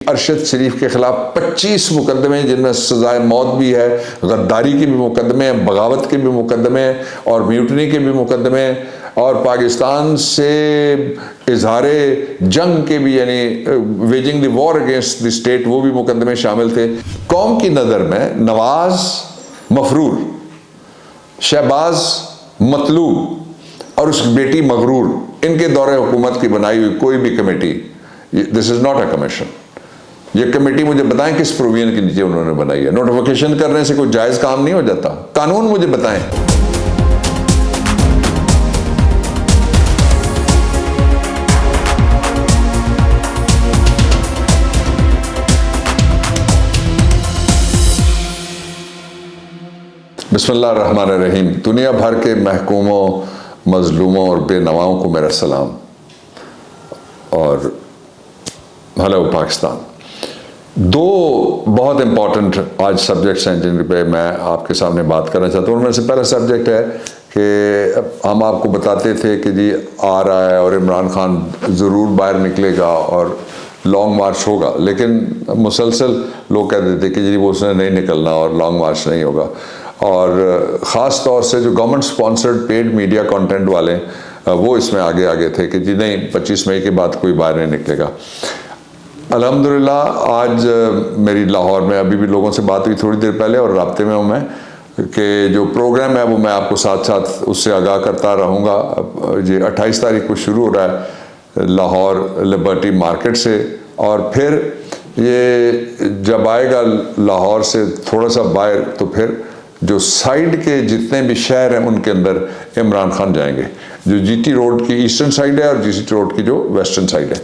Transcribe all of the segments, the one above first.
अरशद शरीफ के खिलाफ 25 मुकदमे जिनमें सजाए मौत भी है, गद्दारी के भी मुकदमे हैं, बगावत के भी मुकदमे हैं और म्यूटनी के भी मुकदमे हैं और पाकिस्तान से इजहारे जंग के भी यानी waging the war against the state वो भी मुकदमे शामिल थे। कौम की नज़र में नवाज मफरूर, शहबाज मतलूब और उसकी बेटी मगरूर, इनके दौरे हुकूमत की बनाई हुई कोई भी committee, this is not a commission. ये कमेटी मुझे बताएं किस प्रोविजन के नीचे उन्होंने बनाई है। नोटिफिकेशन करने से कोई जायज़ काम नहीं हो जाता, कानून मुझे बताएं। बिस्मिल्लाहिर्रहमानिर्रहीम। दुनिया भर के महकूमों, मजलूमों और बेनवाओं को मेरा सलाम और हेलो पाकिस्तान। दो बहुत इम्पॉर्टेंट आज सब्जेक्ट्स हैं जिन पे मैं आपके सामने बात करना चाहता हूँ। उनमें से पहला सब्जेक्ट है कि हम आपको बताते थे कि जी आ रहा है और इमरान खान ज़रूर बाहर निकलेगा और लॉन्ग मार्च होगा, लेकिन मुसलसल लोग कहते थे कि जी वो उसने नहीं निकलना और लॉन्ग मार्च नहीं होगा। और ख़ास तौर से जो government sponsored paid media content वाले वो इसमें आगे आगे थे कि जी नहीं 25 मई के बाद कोई बाहर नहीं निकलेगा। अल्हम्दुलिल्लाह आज मेरी लाहौर में अभी भी लोगों से बात हुई थोड़ी देर पहले और राब्ते में हूँ मैं कि जो प्रोग्राम है वो मैं आपको साथ साथ उससे आगाह करता रहूँगा। ये 28 तारीख को शुरू हो रहा है लाहौर लिबर्टी मार्केट से और फिर ये जब आएगा लाहौर से थोड़ा सा बाहर तो फिर जो साइड के जितने भी शहर हैं उनके अंदर इमरान खान जाएंगे। जो जीटी रोड की ईस्टर्न साइड है और जीटी रोड की जो वेस्टर्न साइड है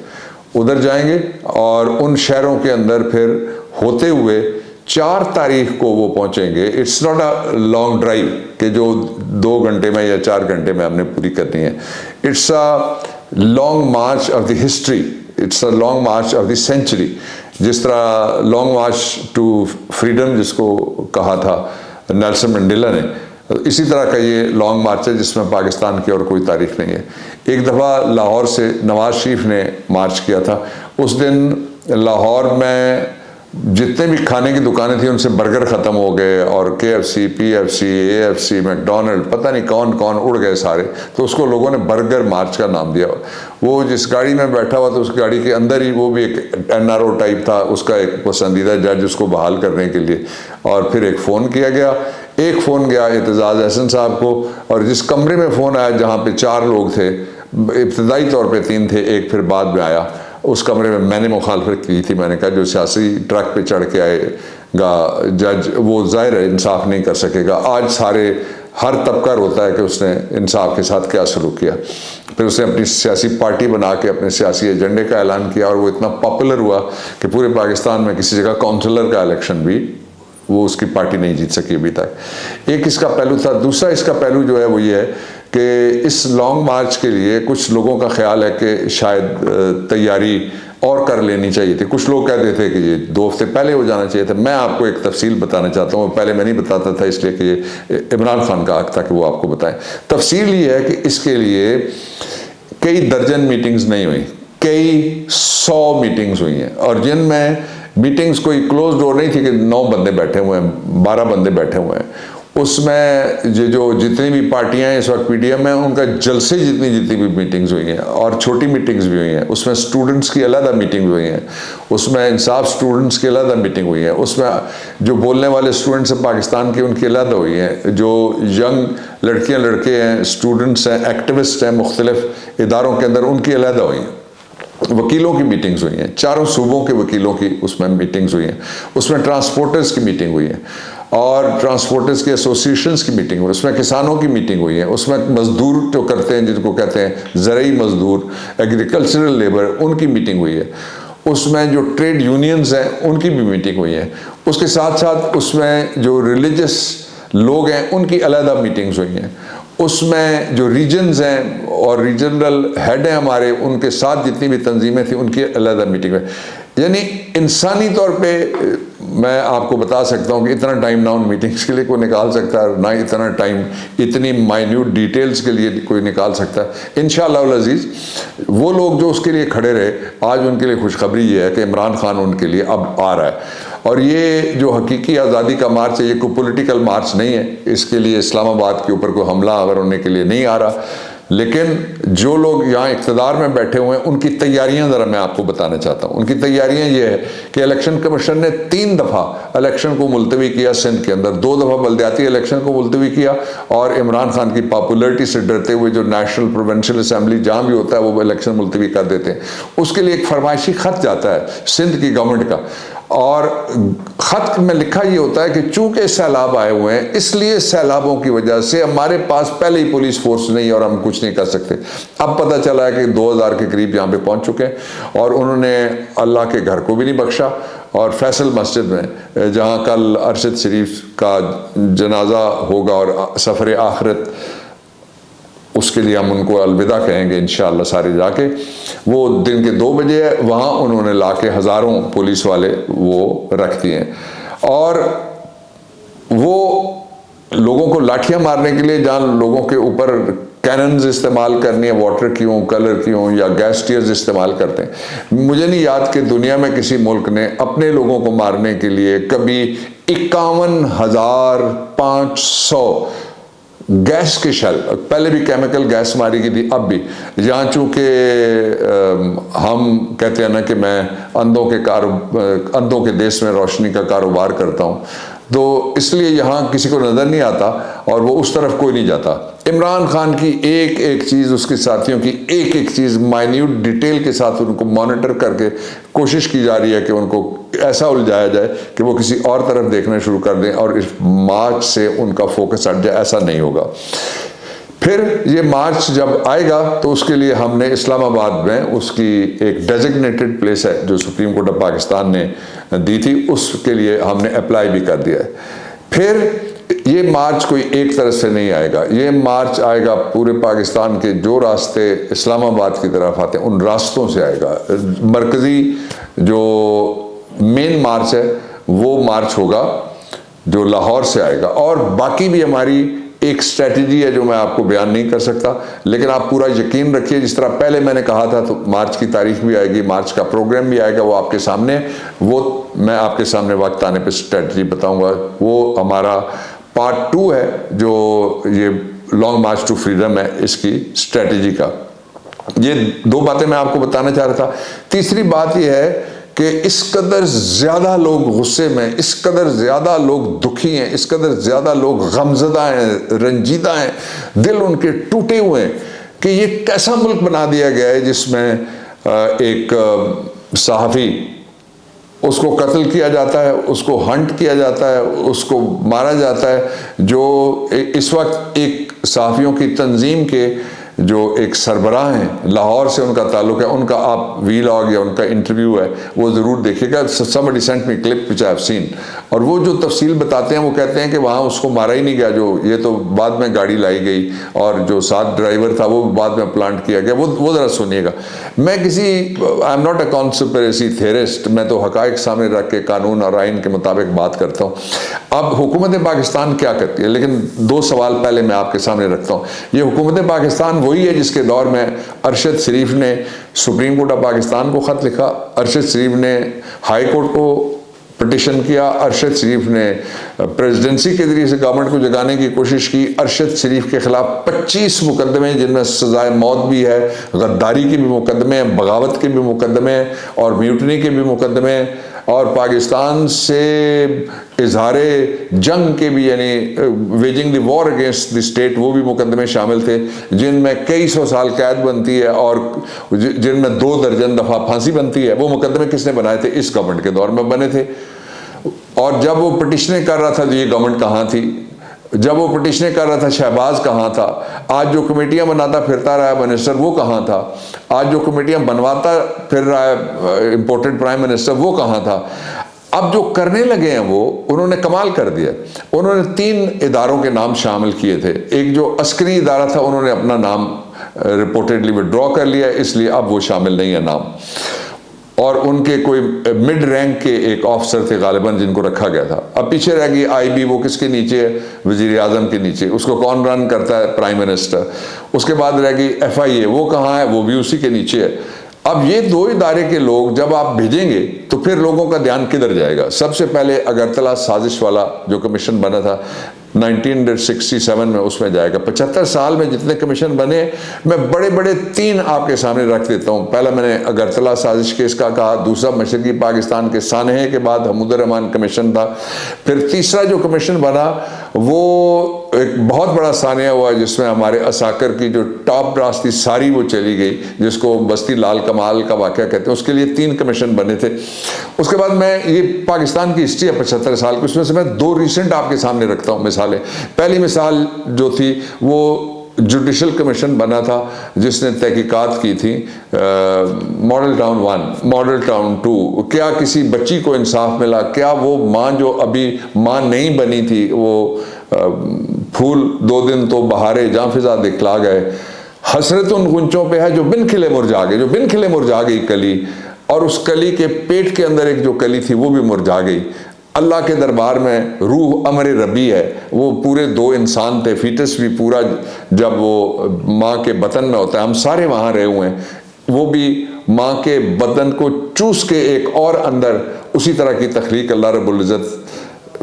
उधर जाएंगे और उन शहरों के अंदर फिर होते हुए 4 तारीख को वो पहुंचेंगे। It's not a long drive कि जो 2 घंटे में या 4 घंटे में हमने पूरी करनी है। It's a long march of the history, it's a long march of the century. जिस तरह लॉन्ग मार्च टू फ्रीडम जिसको कहा था नेल्सन मंडेला ने, इसी तरह का ये लॉन्ग मार्च है जिसमें पाकिस्तान की और कोई तारीख नहीं है। एक दफ़ा लाहौर से नवाज शरीफ ने मार्च किया था। उस दिन लाहौर में जितने भी खाने की दुकानें थी उनसे बर्गर ख़त्म हो गए और KFC, PFC, AFC, मैकडोनल्ड पता नहीं कौन कौन उड़ गए सारे। तो उसको लोगों ने बर्गर मार्च का नाम दिया। वो जिस गाड़ी में बैठा हुआ था उस गाड़ी के अंदर ही वो भी एक NRO टाइप था, उसका एक पसंदीदा जज उसको बहाल करने के लिए। और फिर एक फ़ोन किया गया, एक फ़ोन गया एतजाज़ अहसन साहब को और जिस कमरे में फ़ोन आया जहाँ पे 4 लोग थे, इब्तदाई तौर पे 3 थे, एक फिर बाद में आया, उस कमरे में मैंने मुखालफत की थी। मैंने कहा जो सियासी ट्रक पे चढ़ के आएगा जज वो ज़ाहिर है इंसाफ नहीं कर सकेगा। आज सारे हर तबका रोता है कि उसने इंसाफ के साथ क्या सलूक किया। फिर उसने अपनी सियासी पार्टी बना के अपने सियासी एजेंडे का ऐलान किया और वो इतना पॉपुलर हुआ कि पूरे पाकिस्तान में किसी जगह काउंसलर का इलेक्शन भी वो उसकी पार्टी नहीं जीत सकी अभी तक। एक इसका पहलू था। दूसरा इसका पहलू जो है वो ये है कि इस लॉन्ग मार्च के लिए कुछ लोगों का ख्याल है कि शायद तैयारी और कर लेनी चाहिए थी। कुछ लोग कहते थे कि ये 2 हफ्ते पहले हो जाना चाहिए था। मैं आपको एक तफसील बताना चाहता हूँ, पहले मैं नहीं बताता था इसलिए कि ये इमरान खान का हक था कि वो आपको बताएं। तफसील ये है कि इसके लिए कई दर्जन मीटिंग्स नहीं हुई, कई 100 मीटिंग्स हुई हैं और जिनमें मीटिंग्स कोई क्लोज डोर नहीं थी कि 9 बंदे बैठे हुए हैं, 12 बंदे बैठे हुए हैं। उसमें ये जो जितनी भी पार्टियां हैं इस वक्त PDM में उनका जलसे जितनी भी मीटिंग्स हुई हैं और छोटी मीटिंग्स भी हुई हैं। उसमें स्टूडेंट्स की अलग मीटिंग हुई हैं, उसमें इंसाफ स्टूडेंट्स की अलग मीटिंग हुई है, उसमें जो बोलने वाले स्टूडेंट्स हैं पाकिस्तान के उनकी अलग हुई हैं, जो यंग लड़कियाँ लड़के हैं, स्टूडेंट्स हैं, एक्टिविस्ट हैं मुख्तलिफ इदारों के अंदर उनकी अलग हुई हैं। वकीलों की मीटिंग्स हुई हैं, 4 सूबों के वकीलों की उसमें मीटिंग्स हुई हैं। उसमें ट्रांसपोर्टर्स की मीटिंग हुई है और ट्रांसपोर्टर्स की एसोसिएशंस की मीटिंग हुई, उसमें किसानों की मीटिंग हुई है, उसमें मजदूर जो करते हैं जिनको कहते हैं ज़रई मजदूर, एग्रीकल्चरल लेबर, उनकी मीटिंग हुई है। उसमें जो ट्रेड यूनियंस हैं उनकी भी मीटिंग हुई है। उसके साथ साथ उसमें जो रिलीजियस लोग हैं उनकी अलग मीटिंग्स हुई हैं। उसमें जो रीजन्स हैं और रीजनल हेड हैं हमारे, उनके साथ जितनी भी तंजीमें थी उनकी अलग मीटिंग है। यानी इंसानी तौर पे मैं आपको बता सकता हूँ कि इतना टाइम ना उन मीटिंग्स के लिए कोई निकाल सकता है, ना इतना टाइम इतनी माइन्यूट डिटेल्स के लिए कोई निकाल सकता है। इंशाअल्लाह अज़ीज़ वो लोग जो उसके लिए खड़े रहे, आज उनके लिए खुशखबरी ये है कि इमरान खान उनके लिए अब आ रहा है। और ये जो हकीकी आज़ादी का मार्च है, ये कोई पॉलिटिकल मार्च नहीं है। इसके लिए इस्लामाबाद के ऊपर कोई हमला अगर होने के लिए नहीं आ रहा, लेकिन जो लोग यहाँ इक़्तिदार में बैठे हुए हैं उनकी तैयारियां ज़रा मैं आपको बताना चाहता हूँ। उनकी तैयारियां ये है कि इलेक्शन कमीशन ने 3 दफ़ा इलेक्शन को मुलतवी किया सिंध के अंदर, 2 दफ़ा बल्दियाती इलेक्शन को मुलतवी किया, और इमरान खान की पॉपुलरिटी से डरते हुए जो नेशनल प्रोविंशियल असम्बली जहाँ भी होता है वो इलेक्शन मुलतवी कर देते हैं। उसके लिए एक फरमाइशी ख़त जाता है सिंध की गवर्नमेंट का, और ख़त में लिखा ये होता है कि चूंकि सैलाब आए हुए हैं इसलिए सैलाबों की वजह से हमारे पास पहले ही पुलिस फोर्स नहीं है और हम कुछ नहीं कर सकते। अब पता चला है कि 2000 के करीब यहाँ पे पहुँच चुके हैं, और उन्होंने अल्लाह के घर को भी नहीं बख्शा। और फैसल मस्जिद में जहाँ कल अरशद शरीफ का जनाजा होगा और सफ़र आखिरत, उसके लिए हम उनको अलविदा कहेंगे इंशाअल्लाह सारे जाके, वो दिन के 2 बजे है, वहाँ उन्होंने लाके हज़ारों पुलिस वाले वो रख दिए हैं। और वो लोगों को लाठियाँ मारने के लिए जहाँ लोगों के ऊपर कैनन्स इस्तेमाल करनी है, वाटर की हों, कलर की हों, या गैस टीयर्स इस्तेमाल करते हैं। मुझे नहीं याद कि दुनिया में किसी मुल्क ने अपने लोगों को मारने के लिए कभी 51,500 गैस के शेल, पहले भी केमिकल गैस मारी गई थी, अब भी। यहाँ चूँकि हम कहते हैं ना कि मैं अंधों के देश में रोशनी का कारोबार करता हूँ, तो इसलिए यहाँ किसी को नज़र नहीं आता और वो उस तरफ कोई नहीं जाता। इमरान खान की एक एक चीज़, उसके साथियों की एक एक चीज़ माइन्यूट डिटेल के साथ उनको मॉनिटर करके कोशिश की जा रही है कि उनको ऐसा उलझाया जाए कि वो किसी और तरफ देखना शुरू कर दें और इस मार्च से उनका फोकस हट जाए। ऐसा नहीं होगा। फिर ये मार्च जब आएगा तो उसके लिए हमने इस्लामाबाद में उसकी एक डेजिग्नेटेड प्लेस है जो सुप्रीम कोर्ट ऑफ पाकिस्तान ने दी थी, उसके लिए हमने अप्लाई भी कर दिया है। फिर ये मार्च कोई एक तरफ से नहीं आएगा, ये मार्च आएगा पूरे पाकिस्तान के जो रास्ते इस्लामाबाद की तरफ आते हैं उन रास्तों से आएगा। मरकज़ी जो मेन मार्च है वो मार्च होगा जो लाहौर से आएगा, और बाकी भी हमारी एक स्ट्रेटजी है जो मैं आपको बयान नहीं कर सकता, लेकिन आप पूरा यकीन रखिए जिस तरह पहले मैंने कहा था, तो मार्च की तारीख भी आएगी, मार्च का प्रोग्राम भी आएगा, वो आपके सामने, वो मैं आपके सामने वक्त आने पे स्ट्रेटजी बताऊंगा। वो हमारा पार्ट 2 है जो ये लॉन्ग मार्च टू फ्रीडम है, इसकी स्ट्रेटजी का। ये 2 बातें मैं आपको बताना चाह रहा था। तीसरी बात यह है कि इस कदर ज़्यादा लोग गुस्से में, इस कदर ज़्यादा लोग दुखी हैं, इस कदर ज़्यादा लोग गमज़दा हैं, रंजीदा हैं, दिल उनके टूटे हुए हैं कि ये कैसा मुल्क बना दिया गया है जिसमें एक सहाफ़ी, उसको कत्ल किया जाता है, उसको हंट किया जाता है, उसको मारा जाता है, जो इस वक्त एक सहाफ़ियों की तंजीम के जो एक सरबराह हैं, लाहौर से उनका ताल्लुक़ है, उनका आप वीलॉग या उनका इंटरव्यू है वो ज़रूर देखिएगा। somebody sent me clip which I have seen, और वो जो तफसील बताते हैं वो कहते हैं कि वहाँ उसको मारा ही नहीं गया, जो ये तो बाद में गाड़ी लाई गई और जो साथ ड्राइवर था वो बाद में प्लांट किया गया। वो ज़रा सुनिएगा। मैं I am not a conspiracy theorist, मैं तो हक़ाइक़ सामने रख के कानून और आइन के मुताबिक बात करता हूँ। अब हुकूमत पाकिस्तान क्या करती है, लेकिन 2 सवाल पहले मैं आपके सामने रखता हूँ। ये हुकूमत पाकिस्तान वही है जिसके दौर में अरशद शरीफ ने सुप्रीम कोर्ट ऑफ पाकिस्तान को ख़त लिखा, अरशद शरीफ ने हाई कोर्ट को पिटिशन किया, अरशद शरीफ ने प्रेसिडेंसी के ज़रिए से गवर्नमेंट को जगाने की कोशिश की। अरशद शरीफ के ख़िलाफ़ 25 मुकदमे जिनमें सज़ाए मौत भी है, गद्दारी के भी मुकदमे हैं, बगावत के भी मुकदमे हैं और म्यूटनी के भी मुकदमे हैं, और पाकिस्तान से इजहारे जंग के भी, यानी waging the war against the state, वो भी मुकदमे शामिल थे जिनमें कई 100 साल कैद बनती है और जिनमें 2 दर्जन दफ़ा फांसी बनती है। वो मुकदमे किसने बनाए थे? इस गवर्नमेंट के दौर में बने थे। और जब वो पिटिशनें कर रहा था तो ये गवर्नमेंट कहाँ थी? जब वो पिटिशनें कर रहा था शहबाज कहाँ था? आज जो कमेटियाँ बनाता फिरता रहा है मिनिस्टर वो कहाँ था? आज जो कमेटियाँ बनवाता फिर रहा है इम्पोर्टेड प्राइम मिनिस्टर वो कहाँ था? अब जो करने लगे हैं वो उन्होंने कमाल कर दिया। उन्होंने 3 इदारों के नाम शामिल किए थे। एक जो अस्करी इदारा था उन्होंने अपना नाम रिपोर्टेडली विड्रॉ कर लिया, इसलिए अब वो शामिल नहीं है नाम। और उनके कोई मिड रैंक के एक ऑफिसर थे गालिबन जिनको रखा गया था। अब पीछे रह गई आईबी, वो किसके नीचे है? वजीर आजम के नीचे। उसको कौन रन करता है? Prime minister. उसके बाद रह गई FIA, वो कहाँ है? वो भी उसी के नीचे है। अब ये दो इदारे के लोग जब आप भेजेंगे तो फिर लोगों का ध्यान किधर जाएगा? सबसे पहले अगरतला साजिश वाला जो कमीशन बना था 1967 में, उसमें जाएगा। 75 साल में जितने कमीशन बने, मैं बड़े बड़े 3 आपके सामने रख देता हूँ। पहला मैंने अगरतला साजिश केस का कहा, दूसरा मशरकी पाकिस्तान के सानहे के बाद हमूदुर रहमान कमीशन था, फिर तीसरा जो कमीशन बना वो एक बहुत बड़ा सानिया हुआ जिसमें हमारे असाकर की जो टॉप ब्रास थी सारी वो चली गई, जिसको बस्ती लाल कमाल का वाक़या कहते हैं। उसके लिए 3 कमीशन बने थे। उसके बाद मैं ये पाकिस्तान की हिस्ट्री है 75 साल की, उसमें से मैं 2 रिसेंट आपके सामने रखता हूँ मिसालें। पहली मिसाल जो थी वो जुडिशल कमीशन बना था जिसने तहकीकात की थी मॉडल टाउन 1, मॉडल टाउन 2, क्या किसी बच्ची को इंसाफ मिला? क्या वो माँ जो अभी माँ नहीं बनी थी, वो फूल 2 दिन तो बहारे जहाँ फिजा दिखला गए, हसरत उन गुंचों पे है जो बिन खिले मुरझा गए, जो बिन खिले मुरझा गई कली, और उस कली के पेट के अंदर एक जो कली थी वो भी मुरझा गई। अल्लाह के दरबार में रूह अमर रबी है, वो पूरे 2 इंसान थे, फीटस भी पूरा जब वो माँ के बदन में होता है, हम सारे वहाँ रहे हुए हैं, वो भी माँ के बदन को चूस के एक और अंदर उसी तरह की तख्लीक अल्लाह रब्बुल इज़्ज़त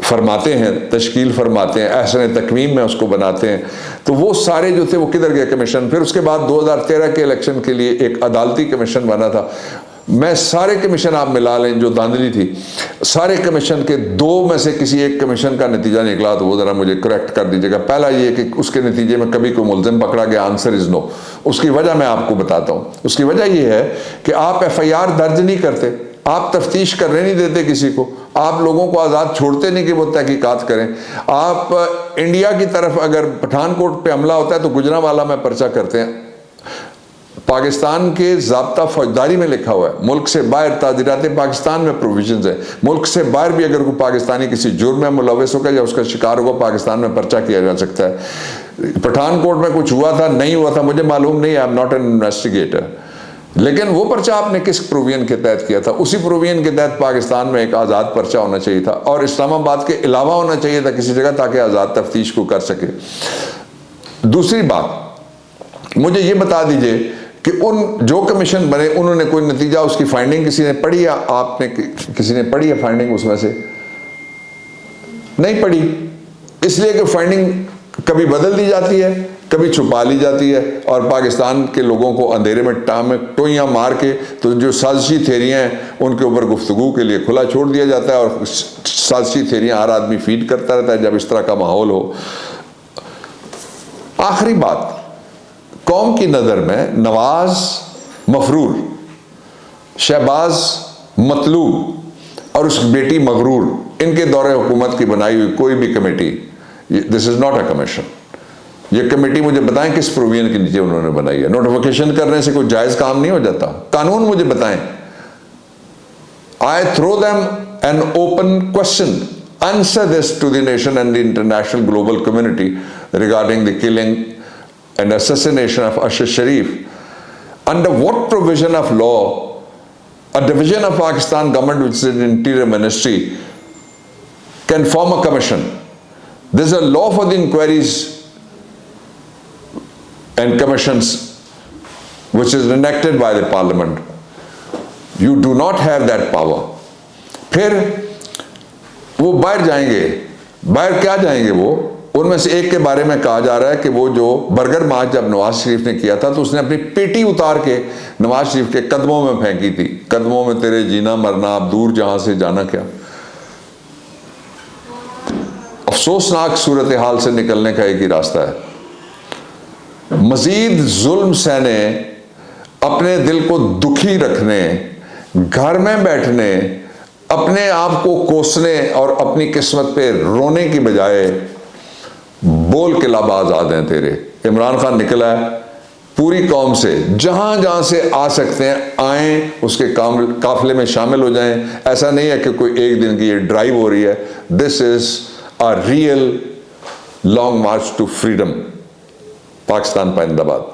फरमाते हैं, तश्कील फरमाते हैं, ऐसे तकवीम में उसको बनाते हैं। तो वो सारे जो थे वो किधर गए कमीशन? फिर उसके बाद 2013 के इलेक्शन के लिए एक अदालती कमीशन बना था। मैं सारे कमीशन आप मिला लें जो धांधली थी, सारे कमीशन के 2 में से किसी एक कमीशन का नतीजा निकला तो वो ज़रा मुझे करेक्ट कर दीजिएगा। पहला ये कि उसके नतीजे में कभी कोई मुल्ज़िम पकड़ा गया? Answer is no. उसकी वजह मैं आपको बताता हूँ। उसकी वजह ये है कि आप FIR दर्ज नहीं करते, आप तफ्तीश करने नहीं देते किसी को, आप लोगों को आज़ाद छोड़ते नहीं कि वो तहकीकात करें। आप इंडिया की तरफ अगर पठानकोट पे हमला होता है तो गुजरांवाला में पर्चा करते हैं। पाकिस्तान के ज़ाब्ता फौजदारी में लिखा हुआ है मुल्क से बाहर ताज़ीरात पाकिस्तान में प्रोविजंस है, मुल्क से बाहर भी अगर कोई पाकिस्तानी किसी जुर्म में मुलव्वस होगा या उसका शिकार होगा पाकिस्तान में पर्चा किया जा सकता है। पठानकोट में कुछ हुआ था नहीं हुआ था मुझे मालूम नहीं, I am not an investigator, लेकिन वो पर्चा आपने किस प्रोविजन के तहत किया था? उसी प्रोविजन के तहत पाकिस्तान में एक आज़ाद पर्चा होना चाहिए था और इस्लामाबाद के अलावा होना चाहिए था किसी जगह, ताकि आज़ाद तफ्तीश को कर सके। दूसरी बात, मुझे ये बता दीजिए कि उन जो कमीशन बने उन्होंने कोई नतीजा, उसकी फाइंडिंग किसी ने पढ़ी या आपने किसी ने पढ़ी है फाइंडिंग? उसमें से नहीं पढ़ी, इसलिए कि फाइंडिंग कभी बदल दी जाती है, कभी छुपा ली जाती है, और पाकिस्तान के लोगों को अंधेरे में टोइयाँ मार के तो जो साजिशी थेरियाँ हैं उनके ऊपर गुफ्तगू के लिए खुला छोड़ दिया जाता है, और साजिशी थेरियाँ हर आदमी फीड करता रहता है जब इस तरह का माहौल हो। आखिरी बात, कौम की नज़र में नवाज मफरूर, शहबाज मतलूब और उसकी बेटी मगरूर, इनके दौरे हुकूमत की बनाई हुई कोई भी committee, this is not a commission. ये कमेटी मुझे बताएं किस प्रोविजन के नीचे उन्होंने बनाई है? नोटिफिकेशन करने से कोई जायज़ काम नहीं हो जाता, कानून मुझे बताएं। I throw them an open question, answer this to the nation and the international global community regarding the killing and assassination of Ashar Sharif. Under what provision of law a division of Pakistan government, which is an interior ministry, can form a commission? There is a law for the inquiries and commissions which is enacted by the parliament. You do not have that power. फिर वो बाहर जाएंगे, बाहर क्या जाएंगे वो? उनमें से एक के बारे में कहा जा रहा है कि वो जो बर्गर मार्च जब नवाज शरीफ ने किया था तो उसने अपनी पेटी उतार के नवाज शरीफ के कदमों में फेंकी थी, कदमों में तेरे जीना मरना, अब दूर जहां से जाना क्या। अफसोसनाक सूरत हाल से निकलने का एक ही रास्ता है, मजीद जुल्म सहने, अपने दिल को दुखी रखने, घर में बैठने, अपने आप को कोसने और अपनी किस्मत पे रोने की बजाय बोल के लब आजाद हैं तेरे। इमरान खान निकला है पूरी कौम से, जहां जहां से आ सकते हैं आए, उसके काफिले में शामिल हो जाएं। ऐसा नहीं है कि कोई एक दिन की ये ड्राइव हो रही है, this is a real long march to freedom. Pakistan पाइंदाबाद।